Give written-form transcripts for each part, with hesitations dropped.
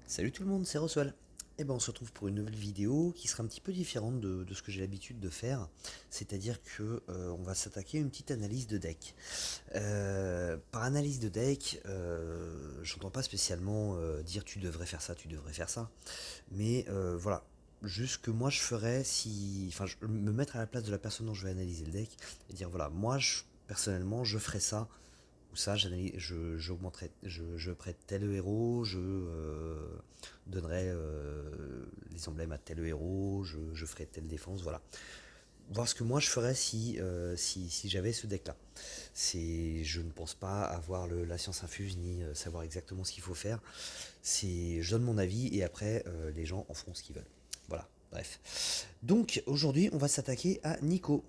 Salut tout le monde, c'est Roswell. Et ben on se retrouve pour une nouvelle vidéo qui sera un petit peu différente de ce que j'ai l'habitude de faire. C'est-à-dire que on va s'attaquer à une petite analyse de deck. Par analyse de deck, j'entends pas spécialement dire tu devrais faire ça, tu devrais faire ça. Mais voilà, juste que moi je ferais si. Enfin, me mettre à la place de la personne dont je vais analyser le deck et dire voilà, personnellement je ferais ça ou ça, j'augmenterai, je prête tel héros, je donnerai les emblèmes à tel héros, je ferai telle défense, voilà. Voir ce que moi je ferais si j'avais ce deck là. Je ne pense pas avoir la science infuse ni savoir exactement ce qu'il faut faire. Je donne mon avis et après les gens en feront ce qu'ils veulent. Voilà, bref. Donc aujourd'hui on va s'attaquer à Nico.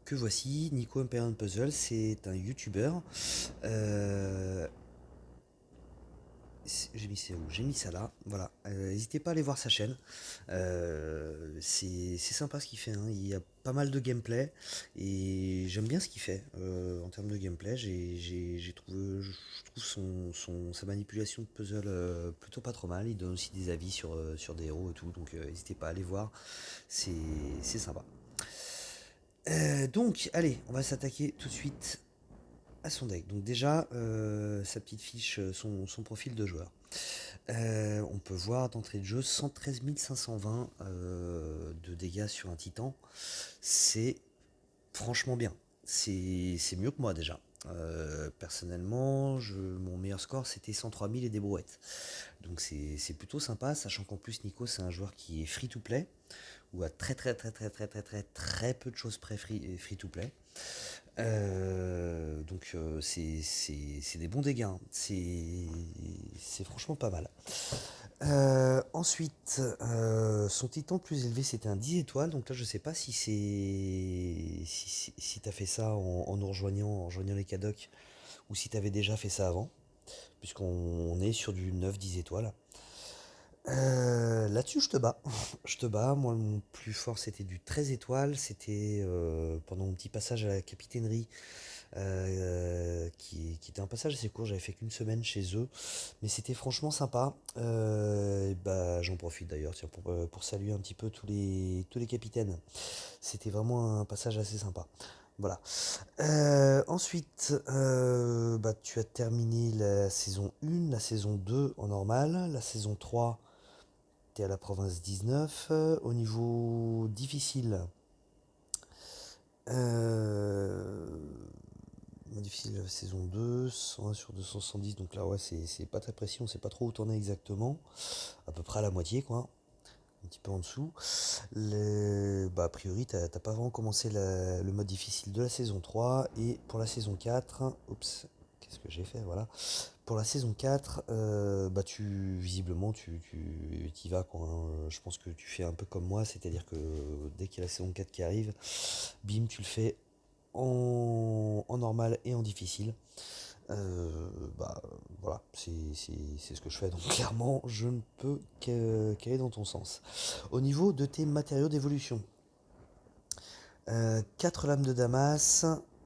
Que voici, Nico Imperial Puzzle, c'est un youtubeur. Euh, J'ai mis ça où? J'ai mis ça là, voilà. N'hésitez pas à aller voir sa chaîne. C'est sympa ce qu'il fait, hein. Il y a pas mal de gameplay et j'aime bien ce qu'il fait en termes de gameplay. J'ai trouvé, je trouve sa manipulation de puzzle plutôt pas trop mal. Il donne aussi des avis sur des héros et tout, donc n'hésitez pas à aller voir. C'est c'est sympa. Donc, allez, on va s'attaquer tout de suite à son deck. Donc déjà, sa petite fiche, son profil de joueur. On peut voir d'entrée de jeu 113 520 de dégâts sur un titan. C'est franchement bien. C'est mieux que moi déjà. Personnellement, mon meilleur score c'était 103 000 et des brouettes. Donc c'est plutôt sympa, sachant qu'en plus Nico c'est un joueur qui est free to play, ou à très peu de choses près free to play. Donc c'est des bons dégâts, hein. C'est franchement pas mal. Ensuite, son titan le plus élevé c'était un 10 étoiles. Donc là je sais pas si t'as fait ça en nous rejoignant, en rejoignant les cadocs, ou si t'avais déjà fait ça avant, puisqu'on est sur du 9-10 étoiles. Là-dessus, je te bats. Je te bats. Moi, mon plus fort, c'était du 13 étoiles. C'était pendant mon petit passage à la capitainerie, qui était un passage assez court. J'avais fait qu'une semaine chez eux. Mais c'était franchement sympa. Et bah, j'en profite d'ailleurs tiens, pour saluer un petit peu tous les capitaines. C'était vraiment un passage assez sympa. Voilà. Ensuite, bah, tu as terminé la saison 1, la saison 2 en normal, la saison 3 t'es à la province 19. Au niveau difficile, euh, difficile saison 2, 101 sur 270. Donc là, ouais, c'est pas très précis. On sait pas trop où t'en es exactement. À peu près à la moitié, quoi. Un petit peu en dessous. Bah, a priori, t'as pas vraiment commencé le mode difficile de la saison 3. Et pour la saison 4, oups, qu'est-ce que j'ai fait? Voilà. Pour la saison 4, bah visiblement y vas quoi, hein. Je pense que tu fais un peu comme moi, c'est-à-dire que dès qu'il y a la saison 4 qui arrive, bim, tu le fais en normal et en difficile. Euh, Bah voilà, c'est ce que je fais. Donc clairement, je ne peux qu'aller dans ton sens. Au niveau de tes matériaux d'évolution, 4 lames de Damas,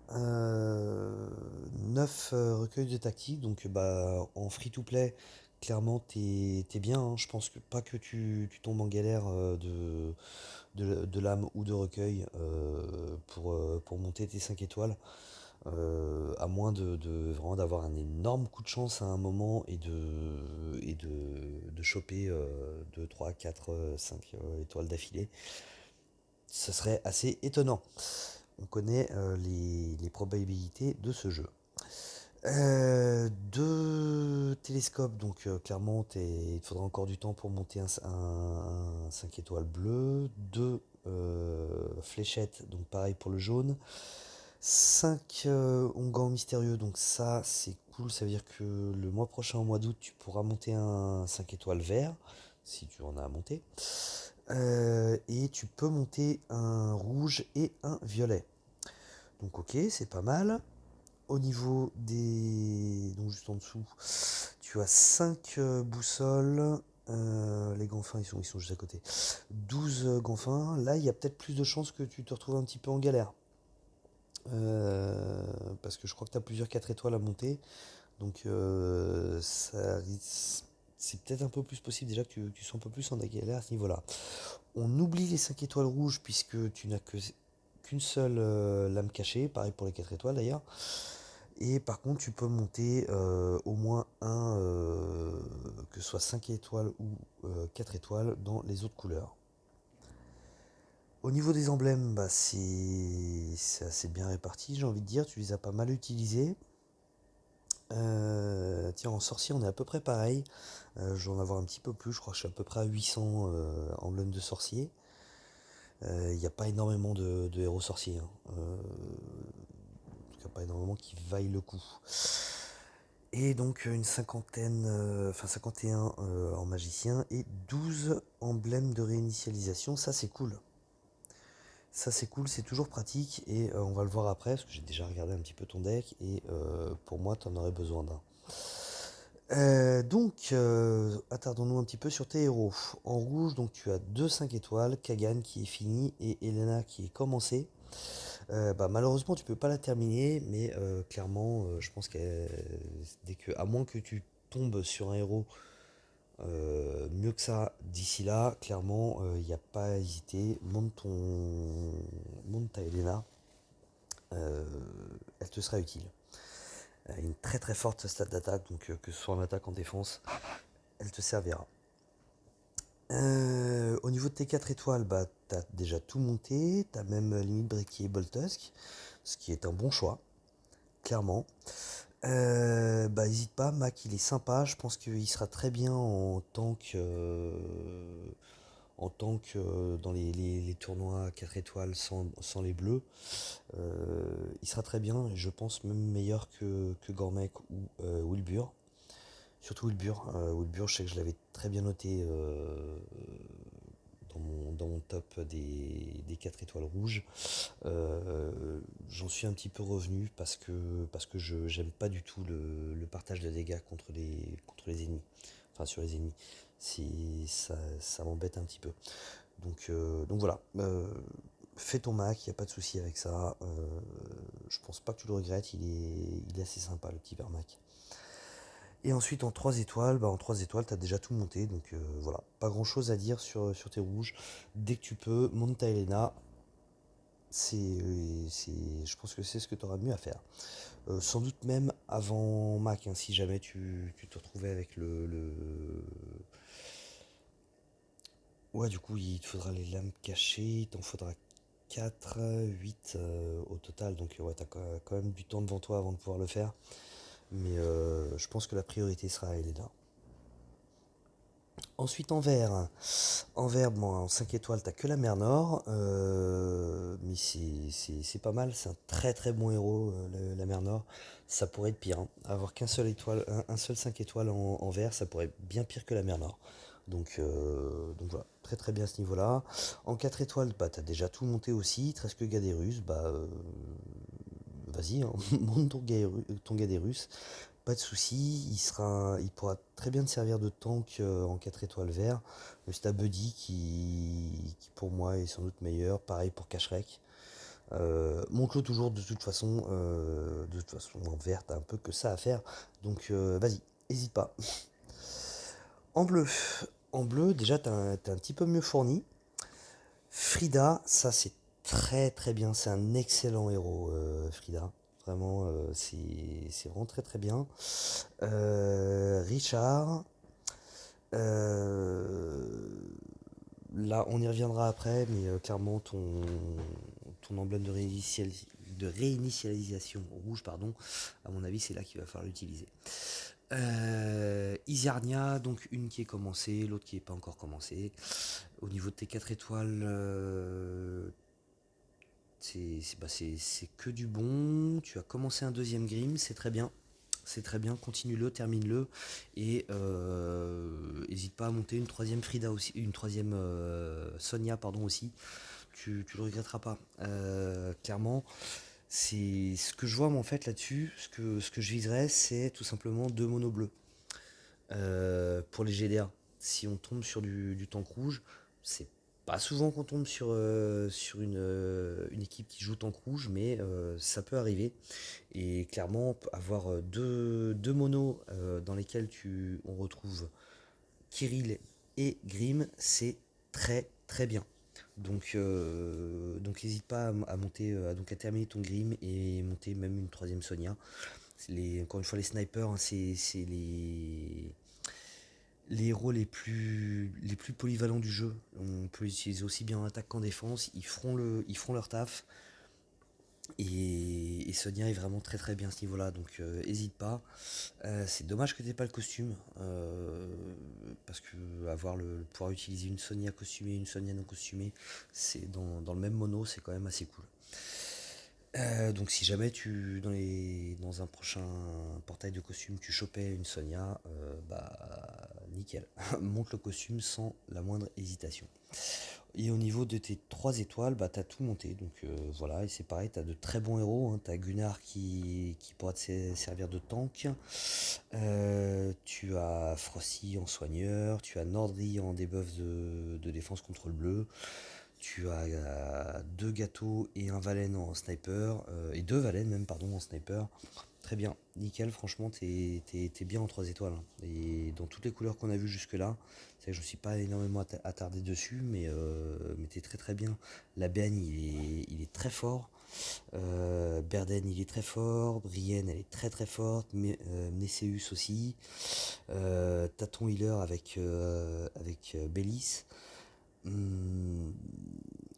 9 recueils de tactique, donc bah, en free-to-play, clairement t'es bien, hein. Je pense que pas que tu tombes en galère de lames ou de recueils pour monter tes 5 étoiles, à moins vraiment d'avoir un énorme coup de chance à un moment et de choper 2, 3, 4, 5 étoiles d'affilée. Ce serait assez étonnant. On connaît les probabilités de ce jeu. Deux télescopes, donc clairement il te faudra encore du temps pour monter un 5 étoiles bleu. Deux fléchettes, donc pareil pour le jaune. 5 onguents mystérieux, donc ça c'est cool, ça veut dire que le mois prochain, au mois d'août, tu pourras monter un 5 étoiles vert, si tu en as à monter. Et tu peux monter un rouge et un violet. Donc ok, c'est pas mal. Au niveau des... Donc juste en dessous, tu as 5 boussoles. Les gants fins, ils sont juste à côté. 12 gants fins. Là, il y a peut-être plus de chances que tu te retrouves un petit peu en galère. Parce que je crois que tu as plusieurs 4 étoiles à monter. Donc c'est peut-être un peu plus possible déjà que tu sois un peu plus en galère à ce niveau-là. On oublie les 5 étoiles rouges puisque tu n'as qu'une seule lame cachée, pareil pour les 4 étoiles d'ailleurs. Et par contre, tu peux monter au moins que ce soit 5 étoiles ou 4 étoiles dans les autres couleurs. Au niveau des emblèmes, bah, c'est assez bien réparti, j'ai envie de dire. Tu les as pas mal utilisés. Tiens, en sorcier, on est à peu près pareil. Je vais en avoir un petit peu plus, je crois que je suis à peu près à 800 emblèmes de sorcier. Il n'y a pas énormément de héros sorciers, hein. En tout cas, pas énormément qui vaillent le coup. Et donc une cinquantaine, enfin 51 en magicien et 12 emblèmes de réinitialisation. Ça, c'est cool. Ça, c'est cool, c'est toujours pratique et on va le voir après parce que j'ai déjà regardé un petit peu ton deck et pour moi, tu en aurais besoin d'un. Attardons-nous un petit peu sur tes héros. En rouge, donc tu as deux 5 étoiles, Kagan qui est fini et Elena qui est commencée. Bah, malheureusement, tu peux pas la terminer, mais clairement, je pense à moins que tu tombes sur un héros mieux que ça d'ici là, clairement, il n'y a pas à hésiter. Monte ta Elena, euh, elle te sera utile. Elle a une très très forte stat d'attaque, donc que ce soit en attaque, en défense, elle te servira. Au niveau de tes 4 étoiles, bah, tu as déjà tout monté, tu as même limite breaké Boltusk, ce qui est un bon choix, clairement. Bah, hésite pas, Mac, il est sympa, je pense qu'il sera très bien en tank dans les tournois à 4 étoiles sans les bleus. Il sera très bien, et je pense même meilleur que Gormek ou Wilbur. Surtout Wilbur. Wilbur, je sais que je l'avais très bien noté dans mon top des 4 étoiles rouges. J'en suis un petit peu revenu parce que j'aime pas du tout le partage de dégâts contre les ennemis. Enfin, sur les ennemis. Ça m'embête un petit peu. Donc voilà. Fais ton Mac, il n'y a pas de souci avec ça. Je pense pas que tu le regrettes. Il est assez sympa, le petit Vermac. Et ensuite en 3 étoiles, bah en 3 étoiles, tu as déjà tout monté. Donc voilà, pas grand chose à dire sur tes rouges. Dès que tu peux, monte ta Elena. Je pense que c'est ce que tu auras de mieux à faire. Sans doute même avant Mac, hein, si jamais tu te retrouvais avec Ouais, du coup, il te faudra les lames cachées, il t'en faudra 4 8 au total. Donc ouais, t'as quand même du temps devant toi avant de pouvoir le faire. Mais je pense que la priorité sera à Elena. Ensuite en vert. En vert, bon, en 5 étoiles, t'as que la mer Nord. Mais c'est pas mal, c'est un très très bon héros, la mer Nord. Ça pourrait être pire, hein. Avoir qu'un seul étoile, un seul 5 étoiles en vert, ça pourrait être bien pire que la mer Nord. Donc voilà, très très bien à ce niveau-là. En 4 étoiles, bah, t'as déjà tout monté aussi. Il te reste que Gadérus, bah vas-y, hein, monte ton Gadérus. Pas de souci, il pourra très bien te servir de tank en 4 étoiles vert. C'est ta Buddy qui pour moi est sans doute meilleur. Pareil pour Cashrek. Monte-le toujours de toute façon en vert, t'as un peu que ça à faire. Donc vas-y, hésite pas. En bleu, déjà t'as un petit peu mieux fourni. Frida, ça c'est très très bien, c'est un excellent héros, Frida. Vraiment, c'est vraiment très très bien. Richard, euh, là on y reviendra après, mais clairement ton emblème de réinitialisation rouge, pardon, à mon avis c'est là qu'il va falloir l'utiliser. Isarnia, donc une qui est commencée, l'autre qui n'est pas encore commencée. Au niveau de tes 4 étoiles, c'est que du bon. Tu as commencé un deuxième Grim, c'est très bien. C'est très bien, continue-le, termine-le. Et n'hésite pas à monter une troisième Frida aussi, une troisième Sonia, pardon, aussi. Tu le regretteras pas. Clairement, c'est ce que je vois moi, en fait là-dessus. Ce que je viserais, c'est tout simplement deux monos bleus. Pour les GDA, si on tombe sur du tank rouge, c'est pas souvent qu'on tombe sur une équipe qui joue tank rouge, mais ça peut arriver. Et clairement, avoir deux monos dans lesquels on retrouve Kirill et Grim, c'est très très bien. Donc n'hésite pas à monter, donc à terminer ton Grim et monter même une troisième Sonia. Encore une fois, les snipers, hein, c'est les héros les plus polyvalents du jeu. On peut les utiliser aussi bien en attaque qu'en défense. Ils feront leur taf. Et Sonia est vraiment très très bien à ce niveau-là, donc hésite pas. C'est dommage que t'aies pas le costume, parce que pouvoir utiliser une Sonia costumée et une Sonia non costumée, c'est dans le même mono, c'est quand même assez cool. Donc si jamais dans un prochain portail de costume tu chopais une Sonia, bah nickel, monte le costume sans la moindre hésitation. Et au niveau de tes 3 étoiles, bah t'as tout monté, donc voilà, et c'est pareil, t'as de très bons héros, hein. T'as Gunnar qui pourra te servir de tank, tu as Frosty en soigneur, tu as Nordry en debuff de défense contre le bleu, tu as deux gâteaux et un Valen en sniper, et deux Valen même, pardon, en sniper. Très bien, nickel, franchement, t'es bien en 3 étoiles, hein. Et dans toutes les couleurs qu'on a vues jusque-là, c'est vrai que je ne me suis pas énormément attardé dessus, mais t'es très très bien. La BN, il est très fort. Berden, il est très fort. Brienne, elle est très très forte. Mnesseus aussi. T'as ton healer avec Bélis. Hum,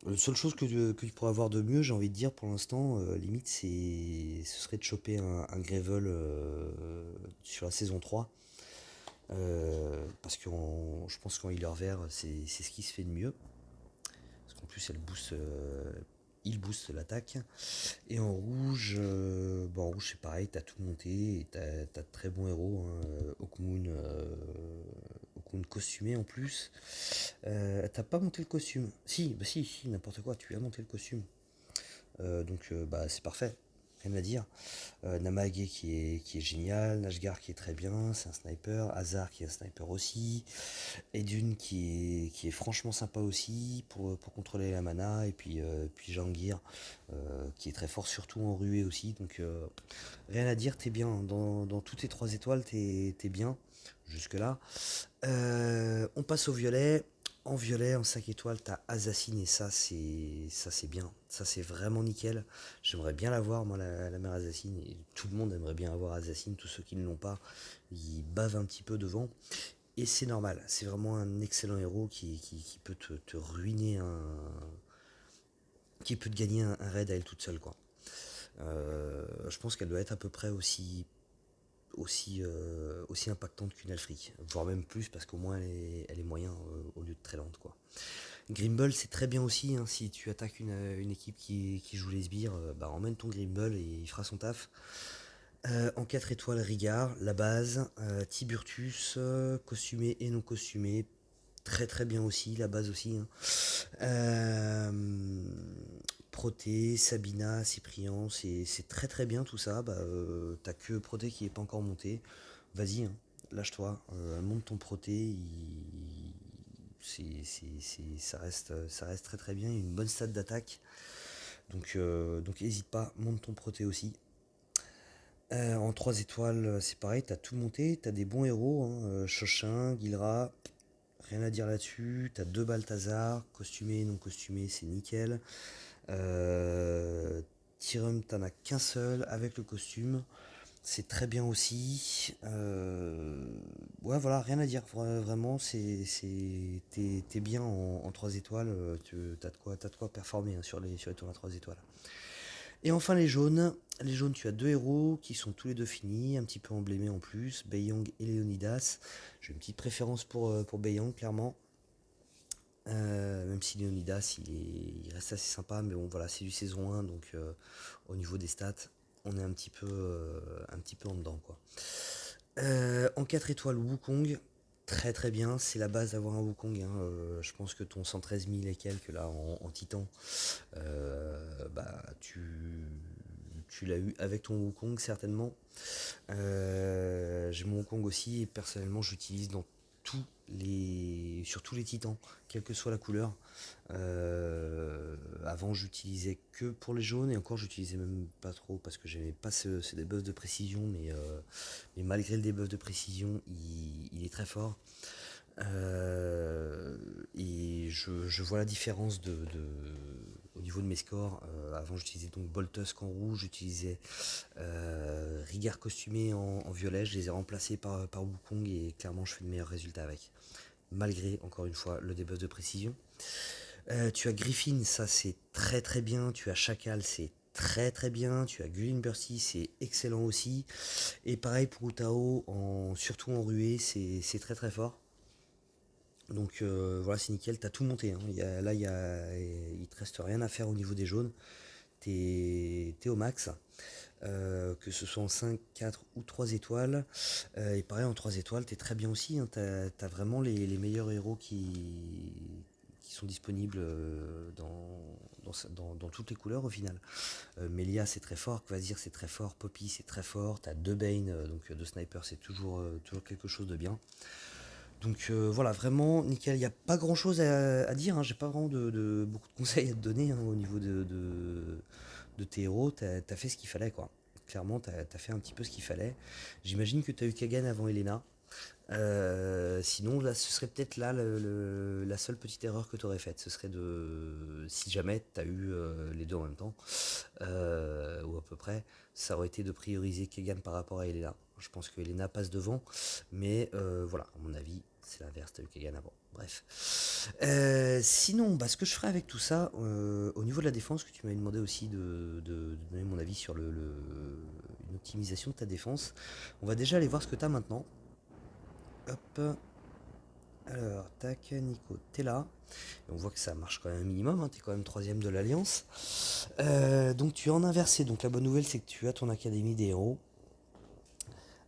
La seule chose que tu pourrais avoir de mieux, j'ai envie de dire pour l'instant, limite, ce serait de choper un Gravel sur la saison 3. Parce que je pense qu'en healer vert, c'est ce qui se fait de mieux. Parce qu'en plus, il booste l'attaque. Et en rouge, en rouge c'est pareil, t'as tout monté et t'as de très bons héros, hein. Hawkmoon costumé en plus. T'as pas monté le costume. Si, bah si, n'importe quoi, tu as monté le costume. Bah c'est parfait, rien à dire. Namage qui est génial, Nashgar qui est très bien, c'est un sniper, Hazard qui est un sniper aussi, Edun qui est franchement sympa aussi pour contrôler la mana, et puis Jangir qui est très fort surtout en ruée aussi, donc rien à dire, t'es bien, hein. Dans toutes tes 3 étoiles, t'es bien, jusque là. On passe au violet. En violet, en 5 étoiles, t'as Assassin et ça c'est bien. Ça c'est vraiment nickel. J'aimerais bien l'avoir, moi, la mère Assassin. Et tout le monde aimerait bien avoir Assassin. Tous ceux qui ne l'ont pas, ils bavent un petit peu devant. Et c'est normal. C'est vraiment un excellent héros qui peut te ruiner qui peut te gagner un raid à elle toute seule, quoi. Je pense qu'elle doit être à peu près aussi impactante qu'une Alfric, voire même plus parce qu'au moins elle est moyen au lieu de très lente, quoi. Grimble c'est très bien aussi, hein, si tu attaques une équipe qui joue les sbires, bah emmène ton Grimble et il fera son taf. En 4 étoiles, Rigard, la base, Tiburtus, costumé et non costumé, très très bien aussi, la base aussi, hein. Euh, Proté, Sabina, Cyprien, c'est très très bien tout ça. Bah, t'as que Proté qui est pas encore monté. Vas-y, hein, lâche-toi, monte ton Proté. Ça reste très très bien. Il y a une bonne stat d'attaque. Donc hésite pas, monte ton Proté aussi. En 3 étoiles, c'est pareil, t'as tout monté. T'as des bons héros, hein, Chochin, Gilra, rien à dire là-dessus. T'as deux Balthazar, costumé, non costumé, c'est nickel. Euh, Tyrum, t'en as qu'un seul avec le costume. C'est très bien aussi. Ouais, voilà, rien à dire. Vraiment, t'es bien en 3 étoiles. T'as de quoi performer, hein, sur les tours à 3 étoiles. Et enfin, les jaunes. Les jaunes, tu as deux héros qui sont tous les deux finis, un petit peu emblémés en plus, Beiyang et Leonidas. J'ai une petite préférence pour Beiyang, clairement. Même si Leonidas il reste assez sympa, mais bon voilà, c'est du saison 1, donc au niveau des stats, on est un petit peu en dedans, quoi. En 4 étoiles, Wukong, très très bien, c'est la base d'avoir un Wukong, hein. Je pense que ton 113 000 et quelques là en titan, bah tu l'as eu avec ton Wukong certainement. J'ai mon Wukong aussi et personnellement j'utilise sur tous les titans, quelle que soit la couleur. Avant j'utilisais que pour les jaunes et encore j'utilisais même pas trop parce que j'aimais pas ce debuff de précision, mais malgré le debuff de précision il est très fort. Euh, et je vois la différence au niveau de mes scores. Avant, j'utilisais donc Boltusk en rouge, j'utilisais Rigard costumé en violet. Je les ai remplacés par Wukong et clairement, je fais de meilleurs résultats avec. Malgré, encore une fois, le debuff de précision. Tu as Griffin, ça c'est très très bien. Tu as Chacal, c'est très très bien. Tu as Gulin Bursty, c'est excellent aussi. Et pareil pour Utao, surtout en ruée, c'est très très fort. Donc voilà, c'est nickel, t'as tout monté, hein. Il te reste rien à faire au niveau des jaunes. T'es au max. Que ce soit en 5, 4 ou 3 étoiles. Et pareil, en 3 étoiles, t'es très bien aussi, hein. T'as vraiment les meilleurs héros qui sont disponibles dans toutes les couleurs au final. Melia c'est très fort, Kvasir c'est très fort, Poppy c'est très fort, t'as deux Bane, donc deux snipers c'est toujours quelque chose de bien. Donc voilà, vraiment nickel. Il n'y a pas grand chose à dire, hein. J'ai pas vraiment beaucoup de conseils à te donner, hein, au niveau de tes héros. T'as fait ce qu'il fallait, quoi. Clairement, t'as fait un petit peu ce qu'il fallait. J'imagine que t'as eu Kagan avant Elena. Sinon, là, ce serait peut-être là la seule petite erreur que tu aurais faite. Ce serait si jamais tu as eu les deux en même temps, ou à peu près, ça aurait été de prioriser Kegan par rapport à Elena. Je pense que Elena passe devant, mais voilà, à mon avis, c'est l'inverse, tu as eu Kegan avant. Bref. Sinon, ce que je ferais avec tout ça, au niveau de la défense, que tu m'avais demandé aussi de donner mon avis sur une optimisation de ta défense, on va déjà aller voir ce que tu as maintenant. Hop. Alors, tac, Nico, t'es là. Et on voit que ça marche quand même un minimum, hein, t'es quand même troisième de l'Alliance. Donc tu es en inversé. Donc la bonne nouvelle, c'est que tu as ton académie des héros.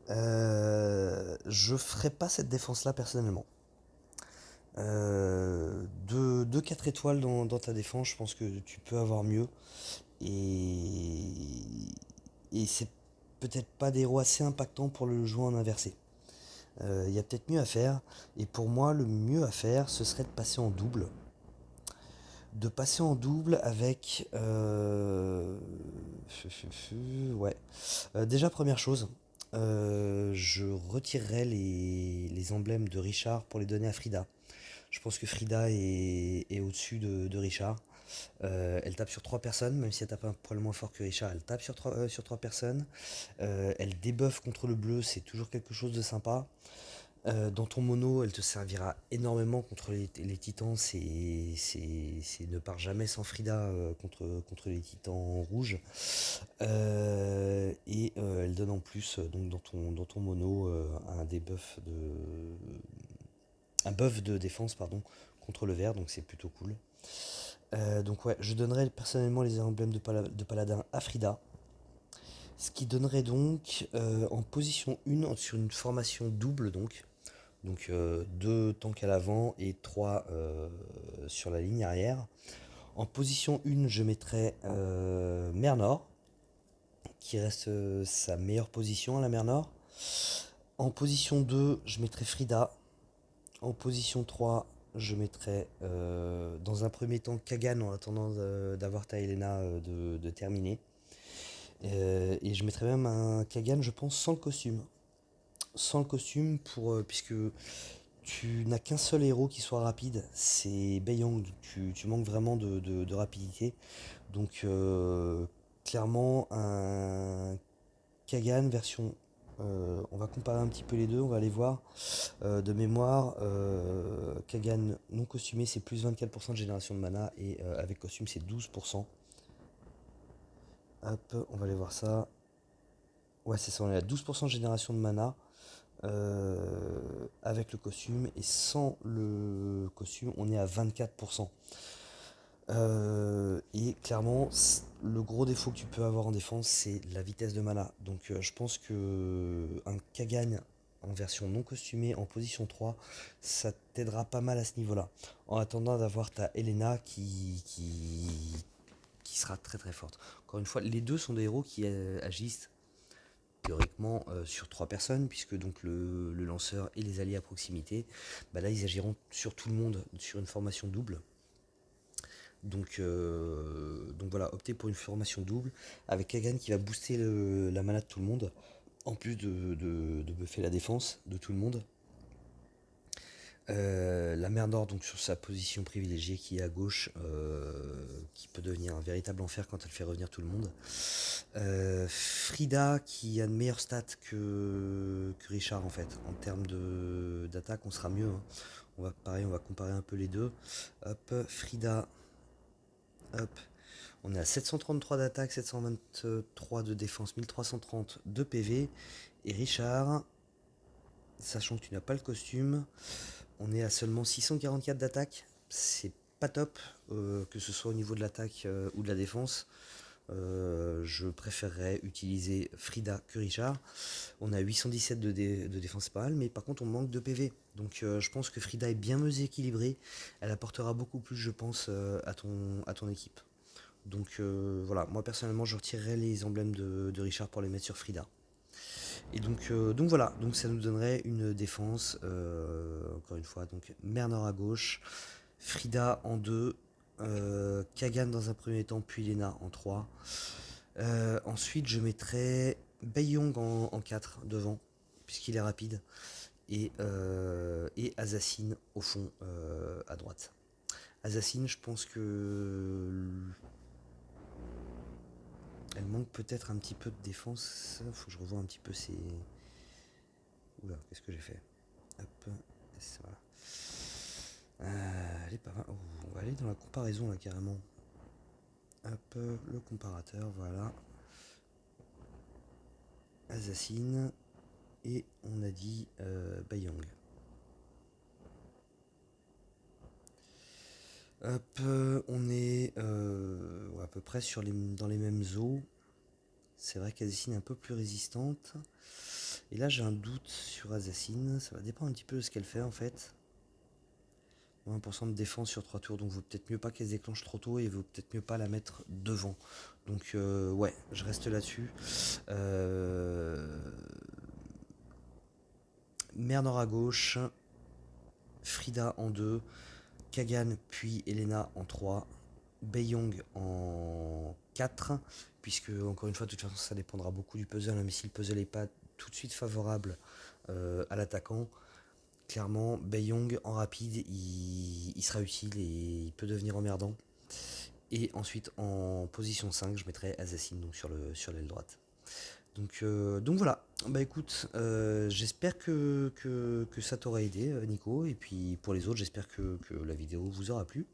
Je ferai pas cette défense-là personnellement. 4 étoiles dans ta défense, je pense que tu peux avoir mieux. Et, et c'est peut-être pas des héros assez impactants pour le jouer en inversé. Il y a peut-être mieux à faire. Et pour moi, le mieux à faire, ce serait de passer en double. De passer en double avec... ouais. Déjà, première chose, je retirerai les emblèmes de Richard pour les donner à Frida. Je pense que Frida est au-dessus de Richard. Elle tape sur 3 personnes, même si elle tape un poil moins fort que Richard, elle tape sur 3 personnes. Elle débuffe contre le bleu, c'est toujours quelque chose de sympa. Dans ton mono, elle te servira énormément contre les titans. C'est ne part jamais sans Frida, contre les titans rouges. Elle donne en plus, donc dans ton mono, un buff de défense, pardon, contre le vert, donc c'est plutôt cool. Donc ouais, je donnerai personnellement les emblèmes de paladin à Frida. Ce qui donnerait donc, en position 1 sur une formation double, donc 2 tanks à l'avant et 3 sur la ligne arrière. En position 1, je mettrais Mer Nord, qui reste sa meilleure position à la Mer Nord. En position 2, je mettrais Frida. En position 3, je mettrais dans un premier temps Kagan en attendant d'avoir ta Helena de terminer. Et je mettrais même un Kagan, je pense, sans le costume. Sans le costume, puisque tu n'as qu'un seul héros qui soit rapide, c'est Beiyang. Tu manques vraiment de rapidité. Donc clairement un Kagan version... on va comparer un petit peu les deux, on va aller voir. De mémoire, Kagan non costumé c'est plus 24% de génération de mana et avec costume c'est 12%. Hop, on va aller voir ça. Ouais c'est ça, on est à 12% de génération de mana. Avec le costume et sans le costume on est à 24%. Et clairement le gros défaut que tu peux avoir en défense c'est la vitesse de mana. Donc je pense que un Kagan en version non costumée en position 3 ça t'aidera pas mal à ce niveau là, en attendant d'avoir ta Elena qui sera très très forte. Encore une fois, les deux sont des héros qui agissent théoriquement sur 3 personnes, puisque donc le lanceur et les alliés à proximité, là ils agiront sur tout le monde sur une formation double. Donc voilà, optez pour une formation double avec Kagan qui va booster la mana de tout le monde, en plus de buffer la défense de tout le monde. La mer Nord donc sur sa position privilégiée qui est à gauche, qui peut devenir un véritable enfer quand elle fait revenir tout le monde. Frida qui a de meilleures stats que Richard en fait. En termes d'attaque, on sera mieux, hein. On va comparer un peu les deux. Hop, Frida, hop. On est à 733 d'attaque, 723 de défense, 1330 de PV. Et Richard, sachant que tu n'as pas le costume, on est à seulement 644 d'attaque. C'est pas top, que ce soit au niveau de l'attaque ou de la défense. Je préférerais utiliser Frida que Richard. On a 817 de défense pas mal, mais par contre on manque de PV. Donc je pense que Frida est bien mieux équilibrée. Elle apportera beaucoup plus, je pense, à ton équipe. Donc voilà, moi personnellement je retirerais les emblèmes de Richard pour les mettre sur Frida. Et donc voilà, donc ça nous donnerait une défense, encore une fois, donc Mernor à gauche, Frida en 2, Kagan dans un premier temps, puis Lena en 3. Ensuite je mettrais Beiyong en 4 devant, puisqu'il est rapide, et Assassin au fond à droite. Assassin, je pense que elle manque peut-être un petit peu de défense. Faut que je revoie un petit peu ses. Oula, qu'est-ce que j'ai fait? Hop, voilà. Elle est pas mal. Oh, on va aller dans la comparaison là carrément. Hop, le comparateur, voilà. Assassin. Et on a dit Bayong. Hop, on est à peu près dans les mêmes eaux. C'est vrai qu'Assassin est un peu plus résistante. Et là j'ai un doute sur Assassin. Ça va dépendre un petit peu de ce qu'elle fait en fait. 20% de défense sur 3 tours, donc vaut peut-être mieux pas qu'elle se déclenche trop tôt et vaut peut-être mieux pas la mettre devant. Donc ouais, je reste là-dessus. Mernor à gauche, Frida en 2, Kagan puis Elena en 3, Beiyong en 4, puisque encore une fois, de toute façon, ça dépendra beaucoup du puzzle, hein, mais si le puzzle n'est pas tout de suite favorable à l'attaquant, clairement, Beiyong en rapide, il sera utile et il peut devenir emmerdant. Et ensuite, en position 5, je mettrai Assassin donc sur l'aile droite. Donc voilà, bah écoute, j'espère que ça t'aura aidé, Nico, et puis pour les autres, j'espère que la vidéo vous aura plu.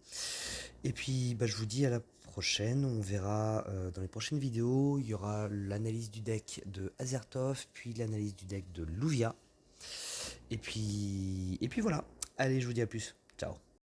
Et puis bah, je vous dis à la prochaine, on verra dans les prochaines vidéos, il y aura l'analyse du deck de Azertov, puis l'analyse du deck de Luvia. Et puis voilà, allez, je vous dis à plus, ciao.